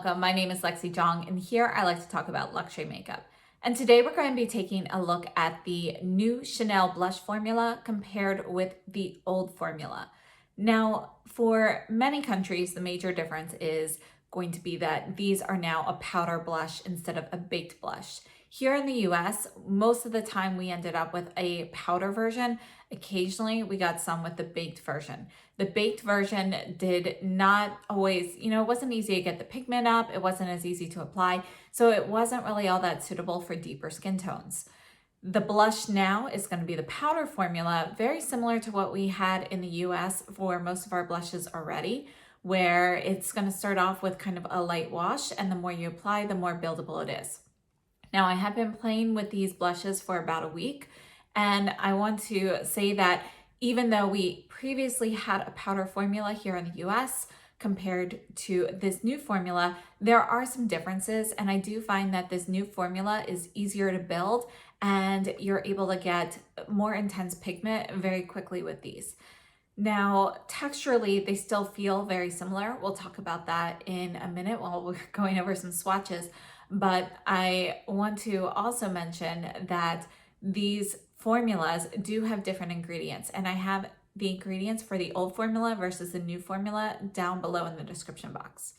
welcome. My name is Lexi Jong, and here I like to talk about luxury makeup. And today we're going to be taking a look at the new Chanel blush formula compared with the old formula. Now, for many countries, the major difference is going to be that these are now a powder blush instead of a baked blush. Here in the US, most of the time we ended up with a powder version. Occasionally we got some with the baked version. The baked version did not always, it wasn't easy to get the pigment up. It wasn't as easy to apply. So it wasn't really all that suitable for deeper skin tones. The blush now is going to be the powder formula, very similar to what we had in the US for most of our blushes already, where it's going to start off with kind of a light wash, and the more you apply, the more buildable it is. Now, I have been playing with these blushes for about a week, and I want to say that even though we previously had a powder formula here in the US compared to this new formula, there are some differences, and I do find that this new formula is easier to build and you're able to get more intense pigment very quickly with these. Now, texturally, they still feel very similar. We'll talk about that in a minute while we're going over some swatches. But I want to also mention that these formulas do have different ingredients, and I have the ingredients for the old formula versus the new formula down below in the description box.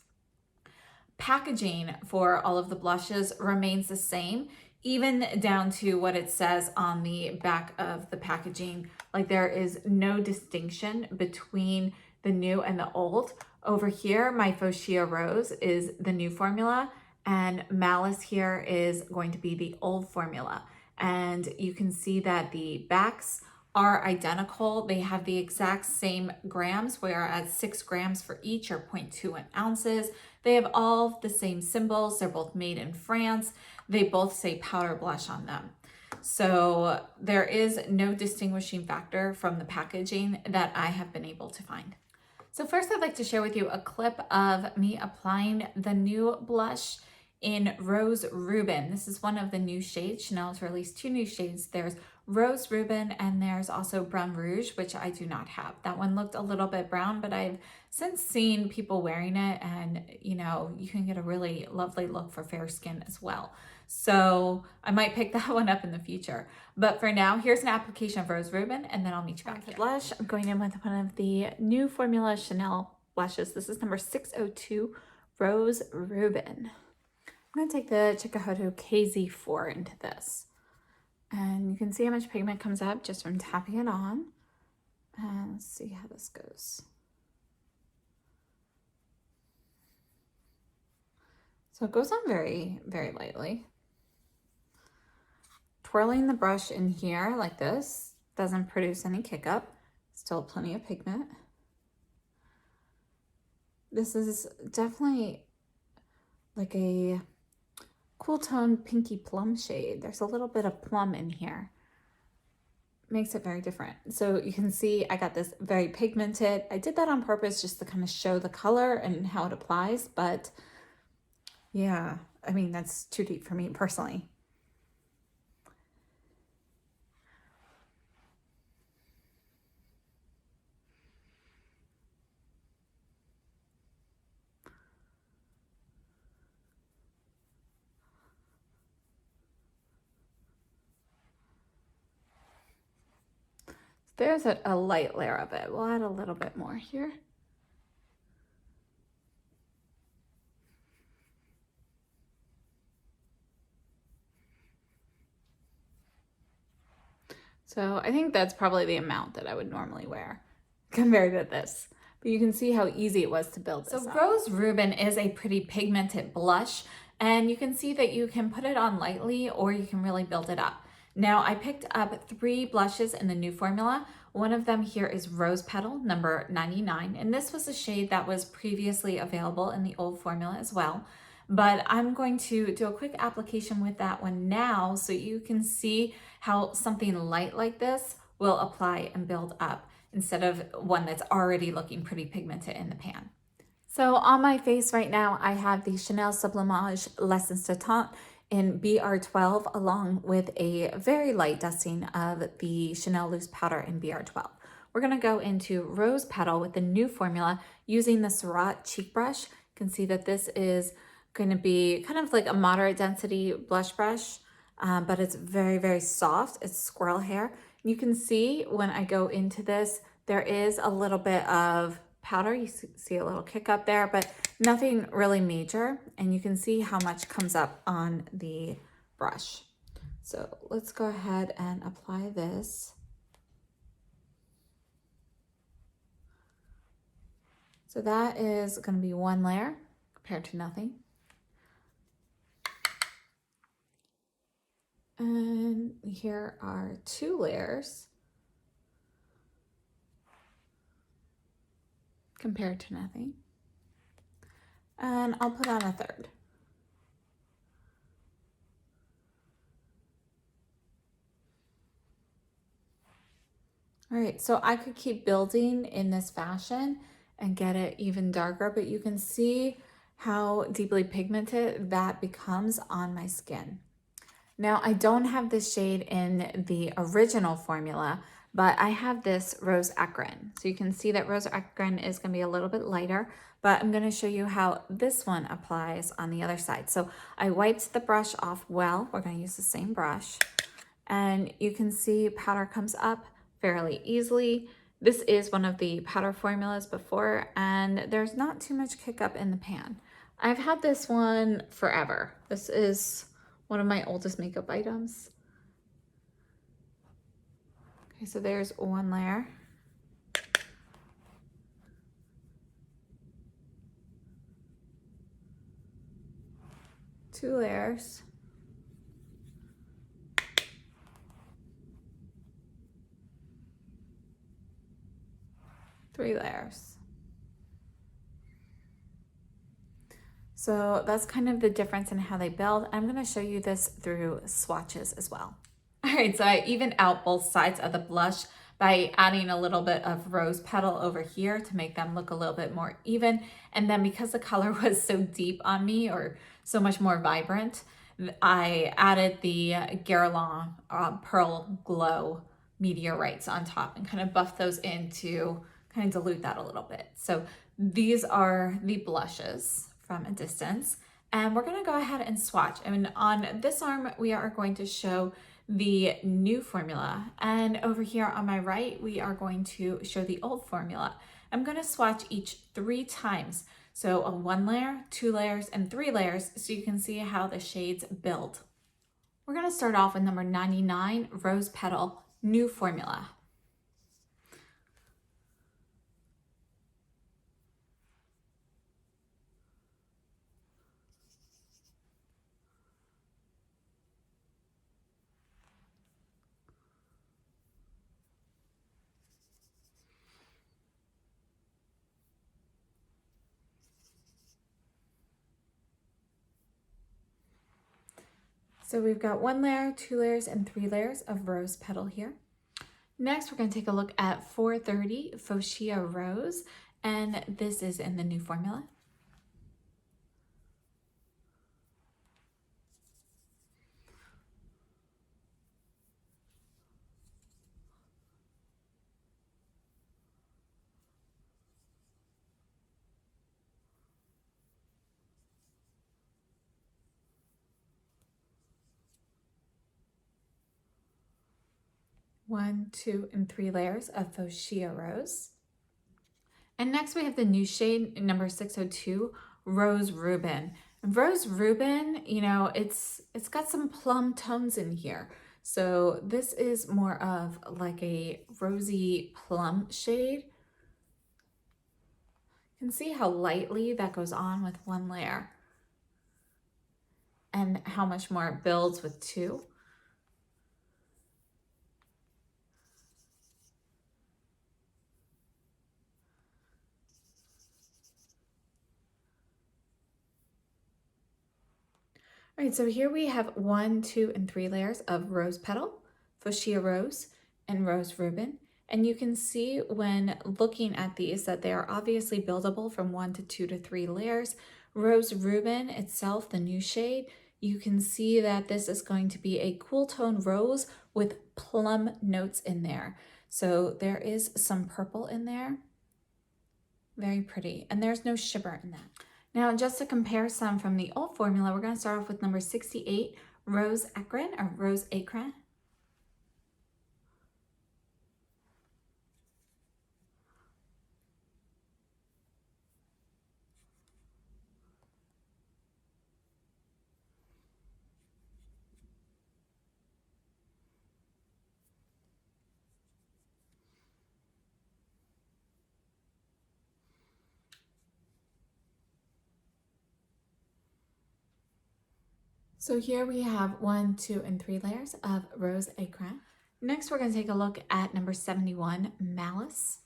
Packaging for all of the blushes remains the same, even down to what it says on the back of the packaging. Like, there is no distinction between the new and the old. Over here, my Fuchsia Rose is the new formula, and Malice here is going to be the old formula. And you can see that the backs are identical. They have the exact same grams, whereas 6 grams for each are 0.21 ounces. They have all the same symbols. They're both made in France. They both say powder blush on them. So there is no distinguishing factor from the packaging that I have been able to find. So first, I'd like to share with you a clip of me applying the new blush in Rose Ruben. This is one of the new shades. Chanel has released 2 new shades. There's Rose Ruben and there's also Brun Rouge, which I do not have. That one looked a little bit brown, but I've since seen people wearing it, and you can get a really lovely look for fair skin as well. So I might pick that one up in the future. But for now, here's an application of Rose Ruben, and then I'll meet you back here. Blush, I'm going in with one of the new formula Chanel blushes. This is number 602, Rose Ruben. I'm going to take the Chikuhodo KZ4 into this. And you can see how much pigment comes up just from tapping it on. And let's see how this goes. So it goes on very, very lightly. Twirling the brush in here like this doesn't produce any kick up. Still plenty of pigment. This is definitely like a cool tone pinky plum shade. There's a little bit of plum in here. Makes it very different. So you can see I got this very pigmented. I did that on purpose just to kind of show the color and how it applies, but yeah, I mean, that's too deep for me personally. There's a light layer of it. We'll add a little bit more here. So I think that's probably the amount that I would normally wear compared to this. But you can see how easy it was to build this up. Rose Ruben is a pretty pigmented blush, and you can see that you can put it on lightly or you can really build it up. Now, I picked up 3 blushes in the new formula. One of them here is Rose Petal, number 99. And this was a shade that was previously available in the old formula as well. But I'm going to do a quick application with that one now so you can see how something light like this will apply and build up instead of one that's already looking pretty pigmented in the pan. So on my face right now, I have the Chanel Sublimage L'Instant in BR12 along with a very light dusting of the Chanel Loose Powder in BR12. We're going to go into Rose Petal with the new formula using the Serica cheek brush. You can see that this is going to be kind of like a moderate density blush brush, but it's very, very soft. It's squirrel hair. You can see when I go into this, there is a little bit of powder. You see a little kick up there, but nothing really major. And you can see how much comes up on the brush. So let's go ahead and apply this. So that is going to be one layer compared to nothing. And here are 2 layers compared to nothing. And I'll put on a 3rd. All right, so I could keep building in this fashion and get it even darker, but you can see how deeply pigmented that becomes on my skin. Now, I don't have this shade in the original formula, but I have this Rose Ecrin. So you can see that Rose Ecrin is going to be a little bit lighter, but I'm going to show you how this one applies on the other side. So I wiped the brush off well. We're going to use the same brush. And you can see powder comes up fairly easily. This is one of the powder formulas before, and there's not too much kick up in the pan. I've had this one forever. This is one of my oldest makeup items. Okay, so there's 1 layer. Two layers. 3 layers. So that's kind of the difference in how they build. I'm going to show you this through swatches as well. All right, so I evened out both sides of the blush by adding a little bit of rose petal over here to make them look a little bit more even. And then because the color was so deep on me, or so much more vibrant, I added the Guerlain Pearl Glow meteorites on top and kind of buffed those in to kind of dilute that a little bit. So these are the blushes from a distance, and we're going to go ahead and swatch. I mean, on this arm, we are going to show the new formula, and over here on my right, we are going to show the old formula. I'm going to swatch each 3 times. So a 1 layer, 2 layers, and 3 layers, so you can see how the shades build. We're going to start off with number 99, Rose Petal, new formula. So we've got 1 layer, 2 layers, and 3 layers of rose petal here. Next, we're going to take a look at 430 Fuchsia Rose, and this is in the new formula. One, 2, and 3 layers of Fuchsia Rose. And next we have the new shade number 602, Rose Ruben. And Rose Ruben, you know, it's got some plum tones in here. So this is more of like a rosy plum shade. You can see how lightly that goes on with 1 layer and how much more it builds with 2. All right, so here we have 1, 2, and 3 layers of rose petal, Fuchsia Rose, and Rose Ruben. And you can see when looking at these that they are obviously buildable from 1 to 2 to 3 layers. Rose Ruben itself, the new shade, you can see that this is going to be a cool tone rose with plum notes in there. So there is some purple in there. Very pretty. And there's no shimmer in that. Now, just to compare some from the old formula, we're going to start off with number 68, rose ecrin or rose acrin. So here we have 1, 2, and 3 layers of rose acrin. Next, we're going to take a look at number 71, malice.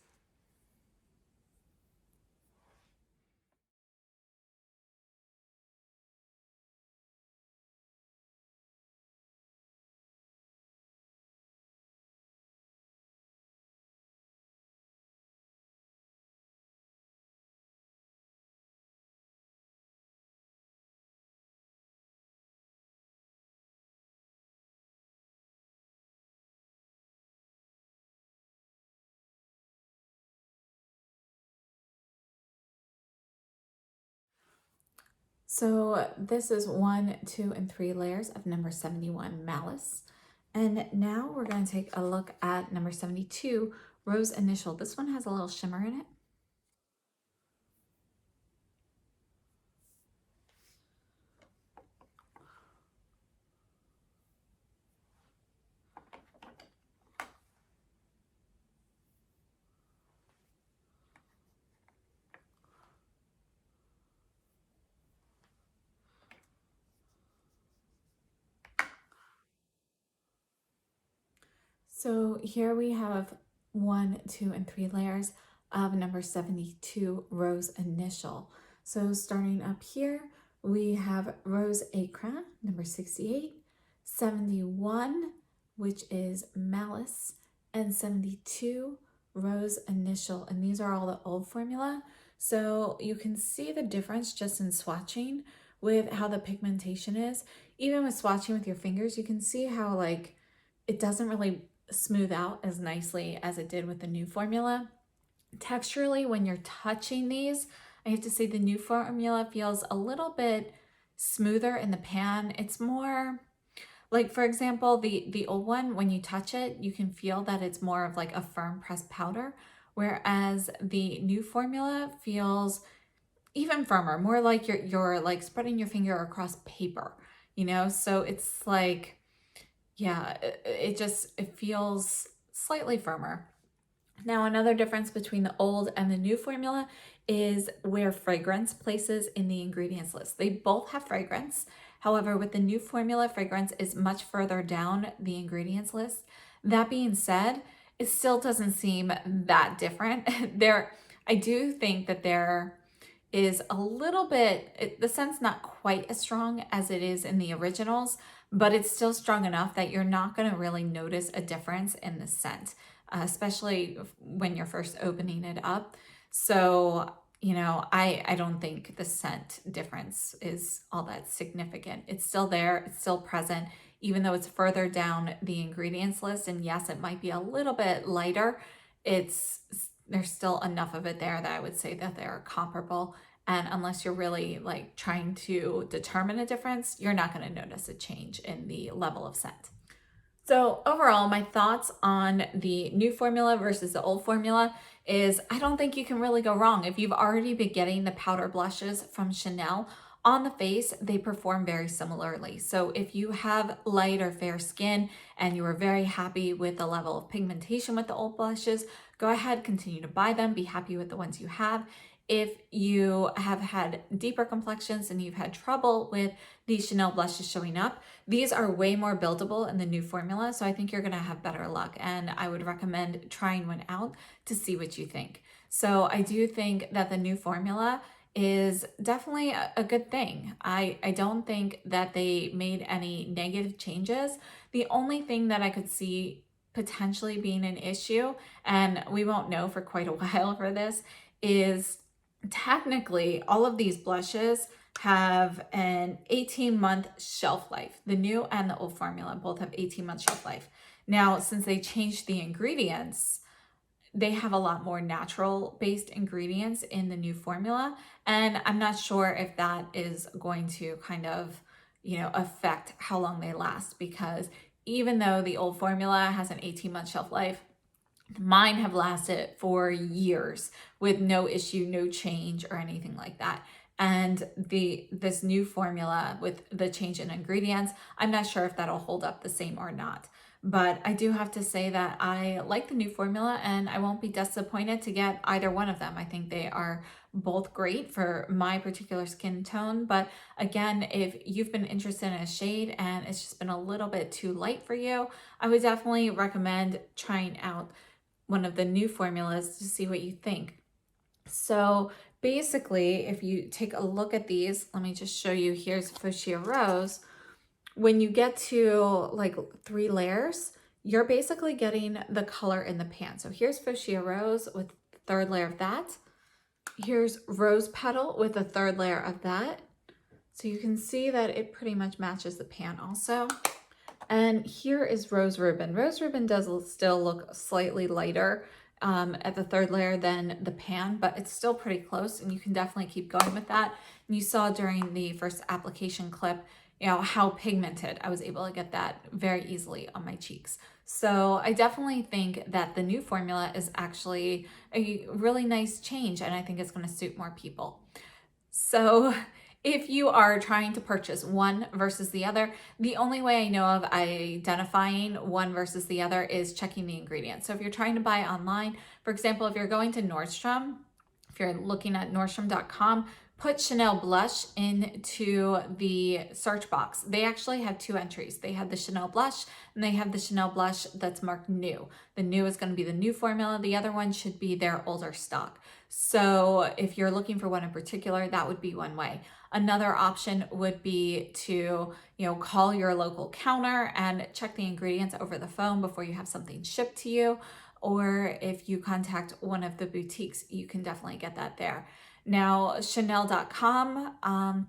So this is 1, 2, and 3 layers of number 71, malice. And now we're going to take a look at number 72, rose initial. This one has a little shimmer in it. So here we have 1, 2, and 3 layers of number 72, rose initial. So starting up here, we have rose acrin, number 68, 71, which is malice, and 72, rose initial. And these are all the old formula. So you can see the difference just in swatching with how the pigmentation is. Even with swatching with your fingers, you can see how like it doesn't really smooth out as nicely as it did with the new formula. Texturally, when you're touching these, I have to say the new formula feels a little bit smoother in the pan. It's more like, for example, the old one, when you touch it, you can feel that it's more of like a firm pressed powder, whereas the new formula feels even firmer, more like you're like spreading your finger across paper, you know? So it's like, yeah, it feels slightly firmer. Now, another difference between the old and the new formula is where fragrance places in the ingredients list. They both have fragrance. However, with the new formula, fragrance is much further down the ingredients list. That being said, it still doesn't seem that different. I do think that there is a little bit, the scent's not quite as strong as it is in the originals, but it's still strong enough that you're not going to really notice a difference in the scent, especially when you're first opening it up. So, you know, I don't think the scent difference is all that significant. It's still there, it's still present, even though it's further down the ingredients list. And yes, it might be a little bit lighter. There's still enough of it there that I would say that they're comparable. And unless you're really like trying to determine a difference, you're not going to notice a change in the level of scent. So overall, my thoughts on the new formula versus the old formula is I don't think you can really go wrong. If you've already been getting the powder blushes from Chanel on the face, they perform very similarly. So if you have light or fair skin and you are very happy with the level of pigmentation with the old blushes, go ahead, continue to buy them, be happy with the ones you have. If you have had deeper complexions and you've had trouble with these Chanel blushes showing up, these are way more buildable in the new formula, so I think you're gonna have better luck, and I would recommend trying one out to see what you think. So I do think that the new formula is definitely a good thing. I don't think that they made any negative changes. The only thing that I could see potentially being an issue, and we won't know for quite a while for this, is technically all of these blushes have an 18-month shelf life. The new and the old formula both have 18-month shelf life. Now, since they changed the ingredients, they have a lot more natural based ingredients in the new formula. And I'm not sure if that is going to kind of, affect how long they last, because even though the old formula has an 18-month shelf life, mine have lasted for years with no issue, no change or anything like that. And this new formula with the change in ingredients, I'm not sure if that'll hold up the same or not. But I do have to say that I like the new formula and I won't be disappointed to get either one of them. I think they are both great for my particular skin tone. But again, if you've been interested in a shade and it's just been a little bit too light for you, I would definitely recommend trying out one of the new formulas to see what you think. So basically, if you take a look at these, let me just show you. Here's Fuchsia Rose. When you get to like 3 layers, you're basically getting the color in the pan. So here's Fuchsia Rose with the 3rd layer of that. Here's Rose Petal with the 3rd layer of that. So you can see that it pretty much matches the pan also. And here is Rose Ribbon. Rose Ribbon does still look slightly lighter at the 3rd layer than the pan, but it's still pretty close and you can definitely keep going with that. And you saw during the first application clip, how pigmented I was able to get that very easily on my cheeks. So I definitely think that the new formula is actually a really nice change, and I think it's going to suit more people. So if you are trying to purchase one versus the other, the only way I know of identifying one versus the other is checking the ingredients. So if you're trying to buy online, for example, if you're going to Nordstrom, if you're looking at Nordstrom.com, put Chanel blush into the search box. They actually have 2 entries. They have the Chanel blush and they have the Chanel blush that's marked new. The new is going to be the new formula. The other one should be their older stock. So if you're looking for one in particular, that would be one way. Another option would be to, call your local counter and check the ingredients over the phone before you have something shipped to you. Or if you contact one of the boutiques, you can definitely get that there. Now, Chanel.com,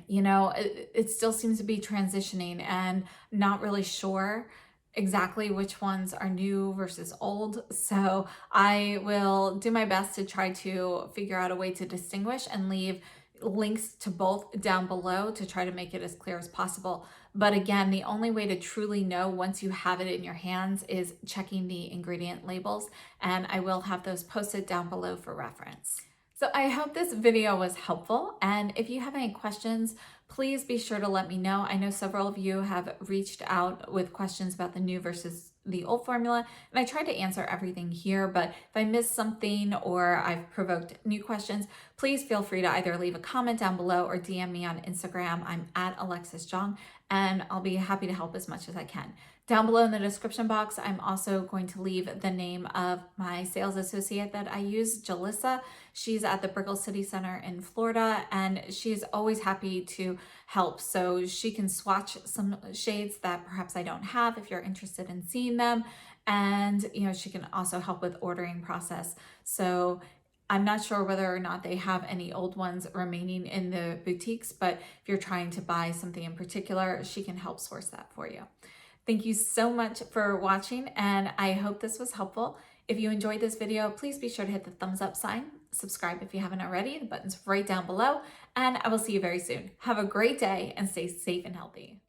it still seems to be transitioning and not really sure exactly which ones are new versus old. So I will do my best to try to figure out a way to distinguish and leave links to both down below to try to make it as clear as possible. But again, the only way to truly know once you have it in your hands is checking the ingredient labels, and I will have those posted down below for reference. So I hope this video was helpful, and if you have any questions, please be sure to let me know. I know several of you have reached out with questions about the new versus the old formula, and I tried to answer everything here, but if I missed something or I've provoked new questions, please feel free to either leave a comment down below or DM me on Instagram. I'm at Jong, and I'll be happy to help as much as I can. Down below in the description box, I'm also going to leave the name of my sales associate that I use, Jelissa. She's at the Brickell City Center in Florida, and she's always happy to help. So she can swatch some shades that perhaps I don't have if you're interested in seeing them. And, she can also help with ordering process. So I'm not sure whether or not they have any old ones remaining in the boutiques, but if you're trying to buy something in particular, she can help source that for you. Thank you so much for watching, and I hope this was helpful. If you enjoyed this video, please be sure to hit the thumbs up sign, subscribe if you haven't already, the button's right down below, and I will see you very soon. Have a great day and stay safe and healthy.